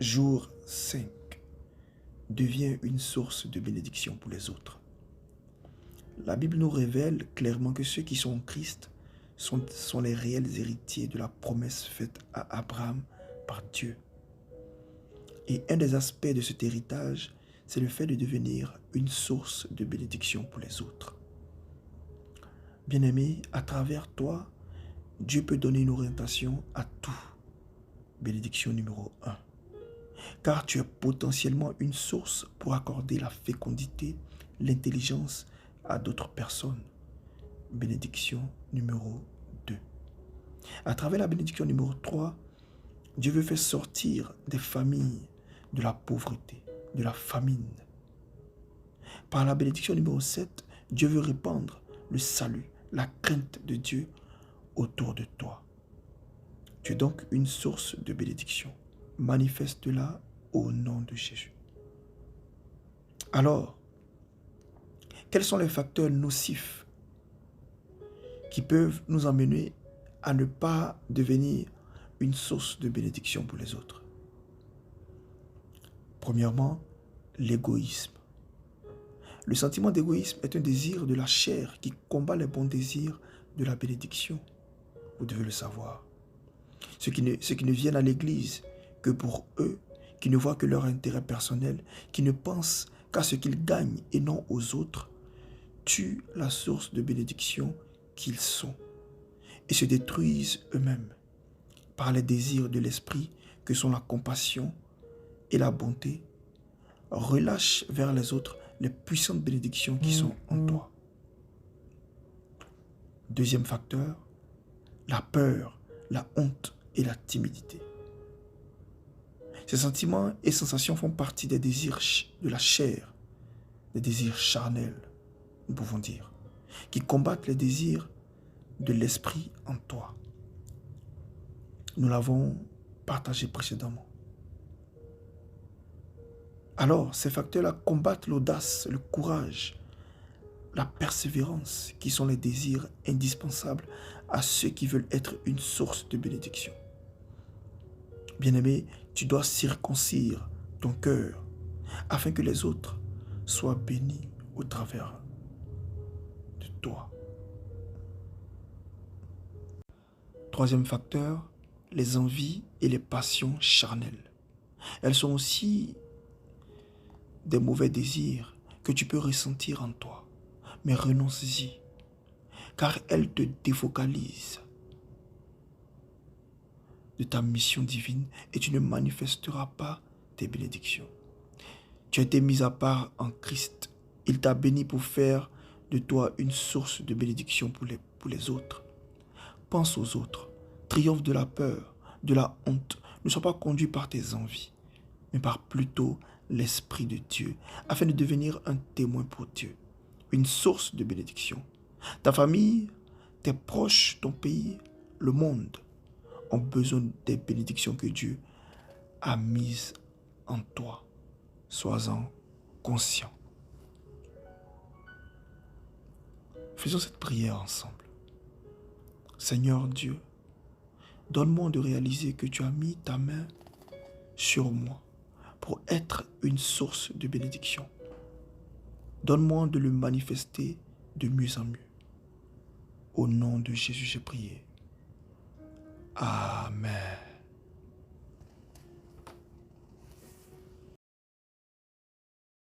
Jour 5. Devient une source de bénédiction pour les autres. La Bible nous révèle clairement que ceux qui sont en Christ sont les réels héritiers de la promesse faite à Abraham par Dieu. Et un des aspects de cet héritage, c'est le fait de devenir une source de bénédiction pour les autres. Bien-aimé, à travers toi, Dieu peut donner une orientation à tout. Bénédiction numéro 1. Car tu es potentiellement une source pour accorder la fécondité, l'intelligence à d'autres personnes. Bénédiction numéro 2. À travers la bénédiction numéro 3, Dieu veut faire sortir des familles de la pauvreté, de la famine. Par la bénédiction numéro 7, Dieu veut répandre le salut, la crainte de Dieu autour de toi. Tu es donc une source de bénédiction. Manifeste-la au nom de Jésus. Alors, quels sont les facteurs nocifs qui peuvent nous emmener à ne pas devenir une source de bénédiction pour les autres? Premièrement, l'égoïsme. Le sentiment d'égoïsme est un désir de la chair qui combat les bons désirs de la bénédiction. Vous devez le savoir. Ceux qui ne viennent à l'église que pour eux, qui ne voient que leur intérêt personnel, qui ne pensent qu'à ce qu'ils gagnent et non aux autres, tuent la source de bénédiction qu'ils sont et se détruisent eux-mêmes par les désirs de l'esprit que sont la compassion et la bonté. Relâche vers les autres les puissantes bénédictions qui sont en toi. Deuxième facteur, la peur, la honte et la timidité. Ces sentiments et sensations font partie des désirs de la chair, des désirs charnels, nous pouvons dire, qui combattent les désirs de l'esprit en toi. Nous l'avons partagé précédemment. Alors, ces facteurs-là combattent l'audace, le courage, la persévérance, qui sont les désirs indispensables à ceux qui veulent être une source de bénédiction. Bien-aimé, tu dois circoncire ton cœur afin que les autres soient bénis au travers de toi. Troisième facteur, les envies et les passions charnelles. Elles sont aussi des mauvais désirs que tu peux ressentir en toi. Mais renonce-y, car elles te défocalisent de ta mission divine et tu ne manifesteras pas tes bénédictions. Tu as été mis à part en Christ. Il t'a béni pour faire de toi une source de bénédiction pour les autres. Pense aux autres. Triomphe de la peur, de la honte. Ne sois pas conduit par tes envies, mais par plutôt l'Esprit de Dieu, afin de devenir un témoin pour Dieu, une source de bénédiction. Ta famille, tes proches, ton pays, le monde ont besoin des bénédictions que Dieu a mises en toi. Sois-en conscient. Faisons cette prière ensemble. Seigneur Dieu, donne-moi de réaliser que tu as mis ta main sur moi pour être une source de bénédiction. Donne-moi de le manifester de mieux en mieux. Au nom de Jésus, j'ai prié. Amen.